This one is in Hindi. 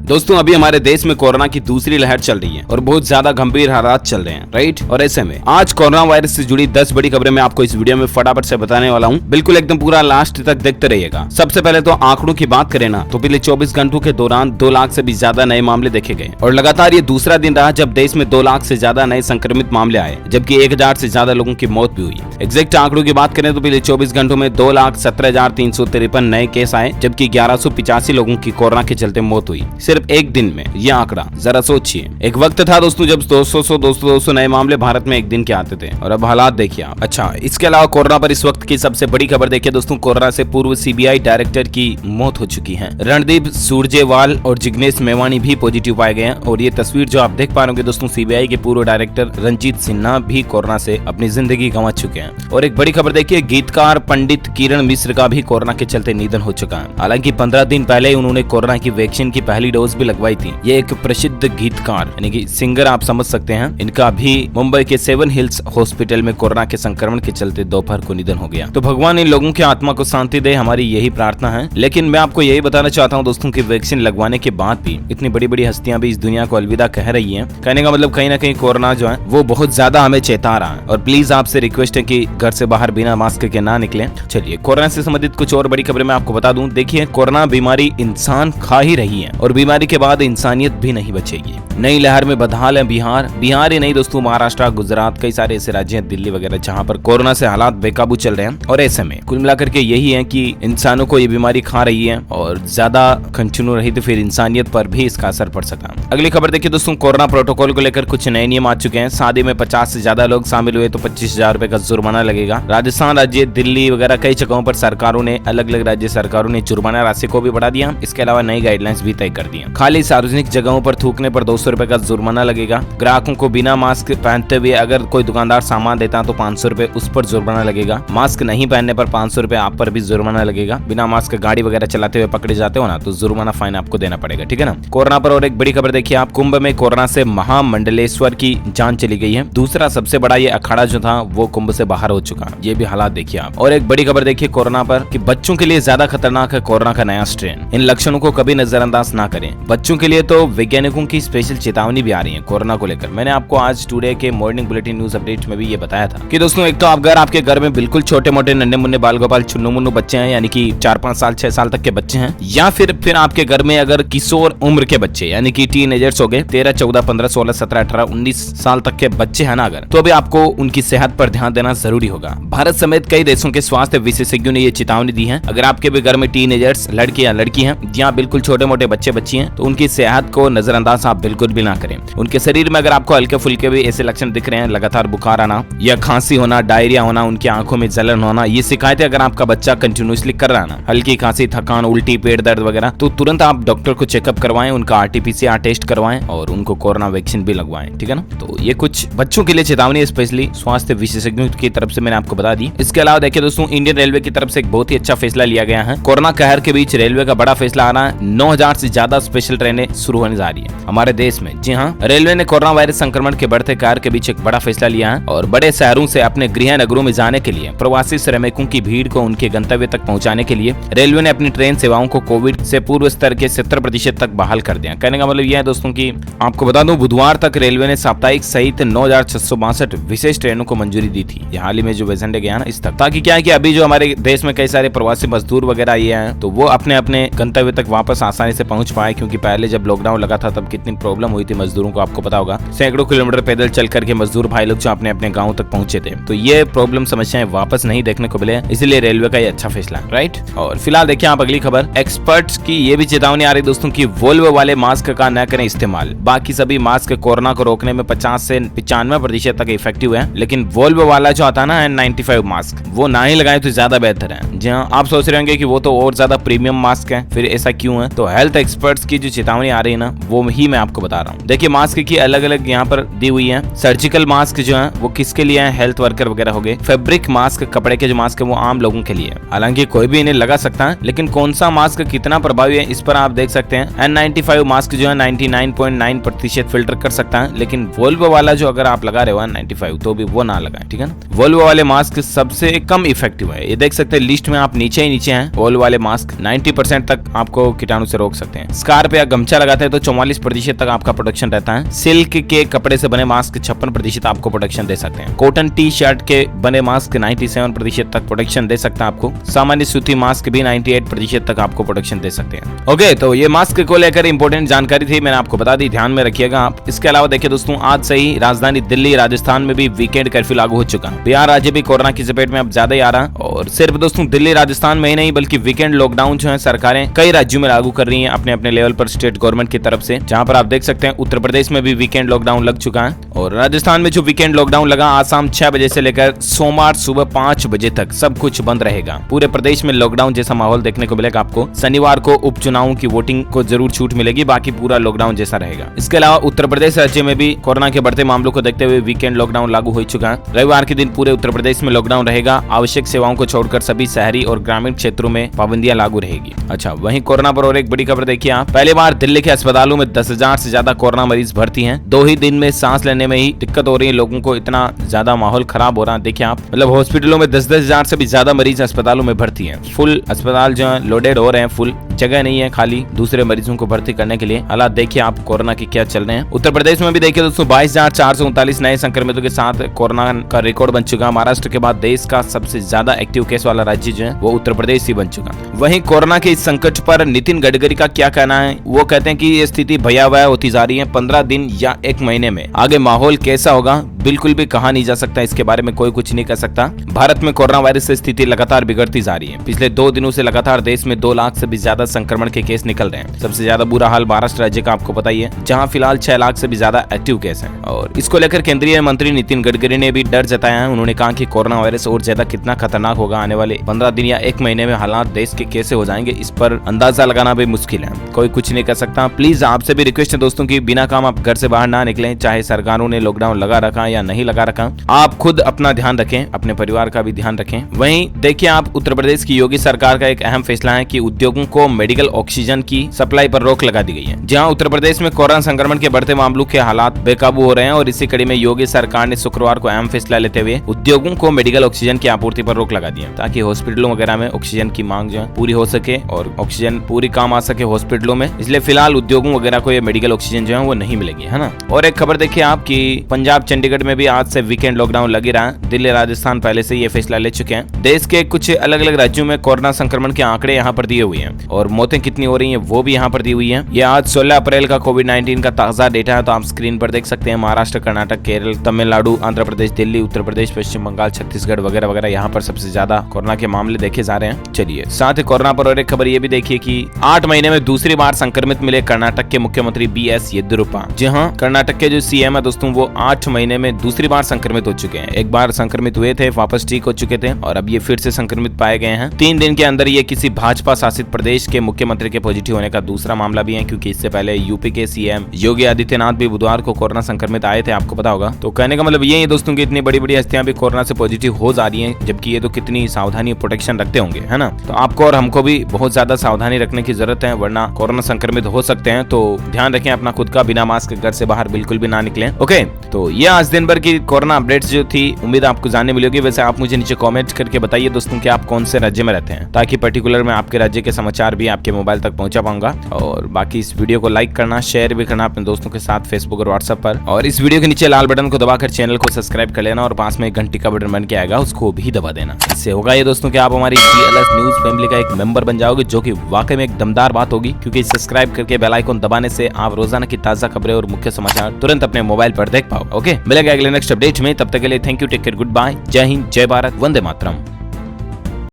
दोस्तों अभी हमारे देश में कोरोना की दूसरी लहर चल रही है और बहुत ज्यादा गंभीर हालात चल रहे हैं, राइट। और ऐसे में आज कोरोना वायरस से जुड़ी 10 बड़ी खबरें मैं आपको इस वीडियो में फटाफट से बताने वाला हूँ। बिल्कुल एकदम पूरा लास्ट तक देखते रहिएगा। सबसे पहले तो आंकड़ों की बात करें ना, तो पिछले 24 घंटों के दौरान 2 लाख से भी ज्यादा नए मामले देखे गए और लगातार ये दूसरा दिन रहा जब देश में 2 लाख से ज्यादा नए संक्रमित मामले आए, जबकि 1000 से ज्यादा लोगों की मौत भी हुई। एग्जैक्ट आंकड़ों की बात करें तो पिछले 24 घंटों में 2,17,353 नए केस आए, जबकि 1185 लोगों की कोरोना के चलते मौत हुई सिर्फ एक दिन में। यह आंकड़ा जरा सोचिए। एक वक्त था दोस्तों जब 200 नए मामले भारत में एक दिन के आते थे और अब हालात देखिए आप। अच्छा, इसके अलावा कोरोना पर इस वक्त की सबसे बड़ी खबर देखिए दोस्तों, कोरोना से पूर्व सीबीआई डायरेक्टर की मौत हो चुकी है। रणदीप सुरजेवाल और जिग्नेश मेवानी भी पॉजिटिव पाए गए हैं और ये तस्वीर जो आप देख पा रहे होंगे दोस्तों, सीबीआई के पूर्व डायरेक्टर रंजीत सिन्हा भी कोरोना से अपनी जिंदगी गंवा चुके हैं। और एक बड़ी खबर देखिए, गीतकार पंडित किरण मिश्र का भी कोरोना के चलते निधन हो चुका है। हालांकि 15 दिन पहले उन्होंने कोरोना की वैक्सीन की पहली डोज भी लगवाई थी। ये एक प्रसिद्ध गीतकार यानी कि सिंगर आप समझ सकते हैं। इनका भी मुंबई के 7 हिल्स हॉस्पिटल में कोरोना के संक्रमण के चलते दोपहर को निधन हो गया। तो भगवान इन लोगों की आत्मा को शांति दे, हमारी यही प्रार्थना है। लेकिन मैं आपको यही बताना चाहता हूँ दोस्तों कि वैक्सीन लगवाने के बाद भी इतनी बड़ी बड़ी हस्तियां भी इस दुनिया को अलविदा कह रही है। कहने का मतलब कहीं ना कहीं कोरोना जो है वो बहुत ज्यादा हमें चेता रहा है। और प्लीज आपसे रिक्वेस्ट है कि घर से बाहर बिना मास्क के ना निकले। चलिए कोरोना से संबंधित कुछ और बड़ी खबरें मैं आपको बता दूं। देखिए, कोरोना बीमारी इंसान खा ही रही है और बीमारी के बाद इंसानियत भी नहीं बचेगी। नई लहर में बदहाल है बिहार ही नहीं दोस्तों, महाराष्ट्र, गुजरात, कई सारे ऐसे राज्य हैं, दिल्ली वगैरह, जहां पर कोरोना से हालात बेकाबू चल रहे हैं। और ऐसे में कुल मिलाकर के यही है कि इंसानों को ये बीमारी खा रही है और ज्यादा कंटिन्यू रही तो फिर इंसानियत पर भी इसका असर पड़ सकता है। अगली खबर देखिए दोस्तों, कोरोना प्रोटोकॉल को लेकर कुछ नए नियम आ चुके हैं। शादी में 50 से ज्यादा लोग शामिल हुए तो 25,000 रुपए का जुर्माना लगेगा। राजस्थान राज्य, दिल्ली वगैरह कई जगहों पर सरकारों ने, अलग अलग राज्य सरकारों ने जुर्माना राशि को भी बढ़ा दिया। इसके अलावा नई गाइडलाइंस भी तय कर दी है। खाली सार्वजनिक जगहों पर थूकने पर 200 रुपए का जुर्माना लगेगा। ग्राहकों को बिना मास्क पहनते हुए अगर कोई दुकानदार सामान देता है तो 500 रुपए उस पर जुर्माना लगेगा। मास्क नहीं पहनने पर 500 रुपए आप पर भी जुर्माना लगेगा। बिना मास्क गाड़ी वगैरह चलाते हुए पकड़े जाते हो ना तो जुर्माना फाइन आपको देना पड़ेगा, ठीक है ना। कोरोना पर और एक बड़ी खबर देखिए आप, कुंभ में कोरोना से महामंडलेश्वर की जान चली गई है। दूसरा सबसे बड़ा ये अखाड़ा जो था वो कुंभ से बाहर हो चुका। ये भी हालात देखिए आप। और एक बड़ी खबर देखिए कोरोना पर कि बच्चों के लिए ज्यादा खतरनाक है कोरोना का नया स्ट्रेन। इन लक्षणों को कभी नजरअंदाज ना करें। बच्चों के लिए तो वैज्ञानिकों की स्पेशल चेतावनी भी आ रही है कोरोना को लेकर। मैंने आपको आज टुडे के मॉर्निंग बुलेटिन न्यूज अपडेट में भी ये बताया था कि दोस्तों एक तो अगर आपके घर में बिल्कुल छोटे मोटे नन्हे मुन्ने बाल गोपाल चुन्नू मुन्नू बच्चे हैं, यानी कि 4-5 साल 6 साल तक के बच्चे हैं, या फिर आपके घर में अगर किशोर उम्र के बच्चे यानी कि टीनेजर्स हो गए, 13, 14, 15, 16, 17, 18, 19 साल तक के बच्चे हैं ना अगर, तो अभी आपको उनकी सेहत पर ध्यान देना जरूरी होगा। भारत समेत कई देशों के स्वास्थ्य विशेषज्ञों ने ये चेतावनी दी है। अगर आपके भी घर में टीनेजर्स लड़के या लड़की हैं या बिल्कुल छोटे मोटे बच्चे बच्ची हैं तो उनकी सेहत को नजरअंदाज आप बिल्कुल भी ना करें। उनके शरीर में अगर आपको हल्के फुल्के भी ऐसे लक्षण दिख रहे हैं, लगातार बुखार आना या खांसी होना, डायरिया होना, उनकी आंखों में जलन होना, ये शिकायतें अगर आपका बच्चा कंटिन्यूअसली कर रहा है ना, हल्की खांसी, थकान, उल्टी, पेट दर्द वगैरह, तो तुरंत आप डॉक्टर को चेकअप करवाएं, उनका आरटीपीसीआर टेस्ट करवाएं और उनको कोरोना वैक्सीन भी लगवाएं, ठीक है ना। तो ये कुछ बच्चों के लिए चेतावनी स्पेशली स्वास्थ्य विशेषज्ञों की तरफ से मैंने आपको बता दी। इसके अलावा देखिए दोस्तों, इंडियन रेलवे की तरफ से एक बहुत ही अच्छा फैसला लिया गया है। कोरोना कहर के बीच रेलवे का बड़ा फैसला आ रहा है। 9,000 से ज्यादा स्पेशल ट्रेनें शुरू होने जा रही है हमारे देश में। जी हाँ, रेलवे ने कोरोना वायरस संक्रमण के बढ़ते कहर के बीच एक बड़ा फैसला लिया है और बड़े शहरों से अपने गृह नगरों में जाने के लिए प्रवासी श्रमिकों की भीड़ को उनके गंतव्य तक पहुंचाने के लिए रेलवे ने अपनी ट्रेन सेवाओं को कोविड से पूर्व स्तर के 70% तक बहाल कर दिया। कहने का मतलब यह है दोस्तों कि आपको बता दूं, बुधवार तक रेलवे ने साप्ताहिक सहित 9,662 विशेष ट्रेनों को मंजूरी दी थी। ये हाल ही में जो वेजेंडे गया ना इस तक, ताकि क्या है कि अभी जो हमारे देश में कई सारे प्रवासी मजदूर वगैरह ये हैं तो वो अपने अपने गंतव्य तक वापस आसानी से पहुंच पाए। क्योंकि पहले जब लॉकडाउन लगा था तब कितनी प्रॉब्लम हुई थी मजदूरों को, आपको पता होगा। सैकड़ों किलोमीटर पैदल चल करके मजदूर भाई लोग जो अपने अपने गाँव तक पहुंचे थे। तो ये प्रॉब्लम समस्याएं वापस नहीं देखने को मिले, इसलिए रेलवे का ये अच्छा फैसला, राइट। और फिलहाल देखिए आप अगली खबर, एक्सपर्ट्स की ये भी चेतावनी आ रही दोस्तों की वोल्वो वाले मास्क का न करें इस्तेमाल। बाकी सभी मास्क कोरोना को रोकने में 50 से 95% तक इफेक्टिव है, लेकिन वोल्वो वाला जो आता है ना N95 मास्क, वो ना ही लगाए तो ज्यादा बेहतर है। जी हाँ, आप सोच रहे होंगे कि वो तो और ज्यादा प्रीमियम मास्क है, फिर ऐसा क्यों है? तो हेल्थ एक्सपर्ट्स की जो चेतावनी आ रही है ना वो ही मैं आपको बता रहा हूँ। देखिए मास्क की अलग अलग यहाँ पर दी हुई है। सर्जिकल मास्क जो है वो किसके लिए है? हेल्थ वर्कर वगैरह हो गए। फैब्रिक मास्क, कपड़े के जो मास्क है वो आम लोगों के लिए। हालांकि कोई भी इन्हें लगा सकता है, लेकिन कौन सा मास्क कितना प्रभावी है इस पर आप देख सकते हैं। N95 मास्क जो है 99.9% फिल्टर कर सकता है, लेकिन वोल्वो वाला जो अगर आप लगा रहे हो N95 तो भी वो ना लगाएं, ठीक है ना। वोल्वो वाले मास्क सबसे कम इफेक्टिव है, ये देख सकते हैं लिस्ट में आप नीचे ही नीचे हैं। वोल्वो वाले मास्क 90% तक आपको कीटाणु से रोक सकते हैं। स्कार्फ या गमछा लगाते हैं तो 44% तक आपका प्रोटेक्शन रहता है। सिल्क के कपड़े से बने मास्क 56% आपको प्रोटेक्शन दे सकते हैं। कॉटन टी शर्ट के बने मास्क 97% तक प्रोटेक्शन दे सकता है आपको। सामान्य सूती मास्क भी 98% तक आपको प्रोटेक्शन दे सकते हैं। ओके, तो ये मास्क को लेकर इंपॉर्टेंट जानकारी थी, मैंने आपको बता दी, ध्यान में रखिएगा आप। इसके अलावा देखिए दोस्तों, आज से ही राजधानी दिल्ली, राजस्थान में भी वीकेंड कर्फ्यू लागू हो चुका है। बिहार राज्य भी कोरोना की चपेट में अब ज्यादा ही आ रहा है। और सिर्फ दोस्तों दिल्ली राजस्थान में ही नहीं बल्कि वीकेंड लॉकडाउन जो है सरकारें कई राज्यों में लागू कर रही हैं अपने अपने लेवल पर स्टेट गवर्नमेंट की तरफ से। जहां पर आप देख सकते हैं उत्तर प्रदेश में भी वीकेंड लॉकडाउन लग चुका है और राजस्थान में जो वीकेंड लॉकडाउन लगा आज शाम 6 बजे से लेकर सोमवार सुबह 5 बजे तक सब कुछ बंद रहेगा। पूरे प्रदेश में लॉकडाउन जैसा माहौल देखने को मिलेगा आपको। शनिवार को उपचुनावों की वोटिंग को जरूर छूट मिलेगी, बाकी पूरा लॉकडाउन जैसा रहेगा। इसके अलावा उत्तर प्रदेश राज्य में भी कोरोना के बढ़ते मामलों को देखते हुए वीकेंड लॉकडाउन लागू हो चुका है। रविवार के दिन पूरे उत्तर प्रदेश में लॉकडाउन रहेगा। आवश्यक सेवाओं को छोड़कर सभी शहरी और ग्रामीण क्षेत्रों में पाबंदियां लागू रहेगी। अच्छा, वहीं कोरोना पर और एक बड़ी खबर देखिए आप। पहली बार दिल्ली के अस्पतालों में 10,000 से ज्यादा कोरोना मरीज भर्ती हैं। 2 ही दिन में सांस लेने में ही दिक्कत हो रही है लोगों को, इतना ज्यादा माहौल खराब हो रहा है। देखिए आप, मतलब हॉस्पिटलों में 10,000 से भी ज्यादा मरीज अस्पतालों में भर्ती हैं। फुल अस्पताल जो है लोडेड हो रहे हैं, फुल जगह नहीं है खाली दूसरे मरीजों को भर्ती करने के लिए। हालात देखिए आप कोरोना के क्या चल रहे हैं। उत्तर प्रदेश में भी देखिए दोस्तों 22,439 नए संक्रमितों के साथ कोरोना का रिकॉर्ड बन चुका। महाराष्ट्र के बाद देश का सबसे ज्यादा एक्टिव केस वाला राज्य जो है वो उत्तर प्रदेश ही बन चुका। वहीं कोरोना के इस संकट पर नितिन गडकरी का क्या कहना है? वो कहते हैं कि ये स्थिति भयावह होती जा रही है। 15 दिन या 1 महीने में आगे माहौल कैसा होगा बिल्कुल भी कहा नहीं जा सकता। इसके बारे में कोई कुछ नहीं कह सकता। भारत में कोरोना वायरस से स्थिति लगातार बिगड़ती जा रही है। पिछले 2 दिनों से लगातार देश में 2 लाख से भी ज्यादा संक्रमण के केस निकल रहे हैं। सबसे ज्यादा बुरा हाल महाराष्ट्र राज्य का आपको पता ही है, जहां फिलहाल 6 लाख से भी ज्यादा एक्टिव केस हैं। और इसको लेकर केंद्रीय मंत्री नितिन गडकरी ने भी डर जताया है। उन्होंने कहा कि कोरोना वायरस और ज्यादा कितना खतरनाक होगा, आने वाले 15 दिन या 1 महीने में हालात देश के कैसे हो जाएंगे इस पर अंदाजा लगाना भी मुश्किल है। कोई कुछ नहीं कर सकता। प्लीज आपसे भी रिक्वेस्ट है दोस्तों की बिना काम आप घर से बाहर ना निकलें, चाहे सरकारों ने लॉकडाउन लगा रखा या नहीं लगा रखा। आप खुद अपना ध्यान रखें, अपने परिवार का भी ध्यान रखें। वहीं देखिए आप, उत्तर प्रदेश की योगी सरकार का एक अहम फैसला है कि उद्योगों को मेडिकल ऑक्सीजन की सप्लाई पर रोक लगा दी गई है। जहां उत्तर प्रदेश में कोरोना संक्रमण के बढ़ते मामलों के हालात बेकाबू हो रहे हैं और इसी कड़ी में योगी सरकार ने शुक्रवार को अहम फैसला लेते हुए उद्योगों को मेडिकल ऑक्सीजन की आपूर्ति पर रोक लगा दी है, ताकि हॉस्पिटलों वगैरह में ऑक्सीजन की मांग जो है पूरी हो सके और ऑक्सीजन पूरी काम आ सके हॉस्पिटलों में। इसलिए फिलहाल उद्योगों वगैरह को ये मेडिकल ऑक्सीजन जो है वो नहीं मिलेगी, है ना। और एक खबर देखिए आप कि पंजाब चंडीगढ़ में भी आज से वीकेंड लॉकडाउन लगी रहा है। दिल्ली राजस्थान पहले से ये फैसला ले चुके हैं। देश के कुछ अलग अलग राज्यों में कोरोना संक्रमण के आंकड़े यहाँ पर दिए हुए हैं और मौतें कितनी हो रही हैं वो भी यहाँ पर दी हुई है। ये आज 16 अप्रैल का कोविड-19 का ताजा डेटा है, तो आप स्क्रीन पर देख सकते हैं। महाराष्ट्र, कर्नाटक, केरल, तमिलनाडु, आंध्र प्रदेश, दिल्ली, उत्तर प्रदेश, पश्चिम बंगाल, छत्तीसगढ़ वगैरह वगैरह यहाँ पर सबसे ज्यादा कोरोना के मामले देखे जा रहे हैं। चलिए साथ ही कोरोना पर और एक खबर ये भी देखिए कि 8 महीने में दूसरी बार संक्रमित मिले कर्नाटक के मुख्यमंत्री BS येदियुरप्पा। जी हाँ, कर्नाटक के जो CM है दोस्तों वो 8 महीने में दूसरी बार संक्रमित हो चुके हैं। एक बार संक्रमित हुए थे, वापस ठीक हो चुके थे और अब ये फिर से संक्रमित पाए गए हैं। 3 दिन के अंदर ये किसी भाजपा शासित प्रदेश के मुख्यमंत्री के पॉजिटिव होने का दूसरा मामला भी है, क्योंकि इससे पहले यूपी के CM योगी आदित्यनाथ भी बुधवार को कोरोना संक्रमित आए थे, आपको पता होगा। तो कहने का मतलब ये है दोस्तों की इतनी बड़ी बड़ी हस्तियां भी कोरोना से पॉजिटिव हो जा रही हैं, जबकि ये तो कितनी सावधानी प्रोटेक्शन रखते होंगे, है ना। तो आपको और हमको भी बहुत ज्यादा सावधानी रखने की जरूरत है, वरना कोरोना संक्रमित हो सकते हैं। तो ध्यान रखें अपना खुद का, बिना मास्क घर से बाहर बिल्कुल भी ना निकलें। ओके, तो ये आज दिन भर की कोरोना अपडेट्स जो थी, उम्मीद आपको जानने मिलेगी। वैसे आप मुझे नीचे कमेंट करके बताइए दोस्तों कि आप कौन से राज्य में रहते हैं, ताकि पर्टिकुलर मैं आपके राज्य के समाचार भी आपके मोबाइल तक पहुंचा पाऊंगा। और बाकी इस वीडियो को लाइक करना, शेयर भी करना अपने दोस्तों के साथ फेसबुक और व्हाट्सएप पर। और इस वीडियो के नीचे लाल बटन को दबाकर चैनल को सब्सक्राइब कर लेना और पास में घंटी का बटन बन के आएगा, उसको भी दबा देना। इससे होगा ये दोस्तों कि आप हमारी GLS न्यूज फैमिली का एक मेंबर बन जाओगे, जो कि वाकई में एक दमदार बात होगी, क्योंकि सब्सक्राइब करके बेल आइकन दबाने से आप रोजाना की ताजा खबरें और मुख्य समाचार तुरंत अपने मोबाइल पर देख पाओगे। ओके, मिलेगा अगले नेक्स्ट अपडेट में, तब तक के लिए thank you, take care, goodbye, जय हिंद, जय भारत, वंदे मातरम।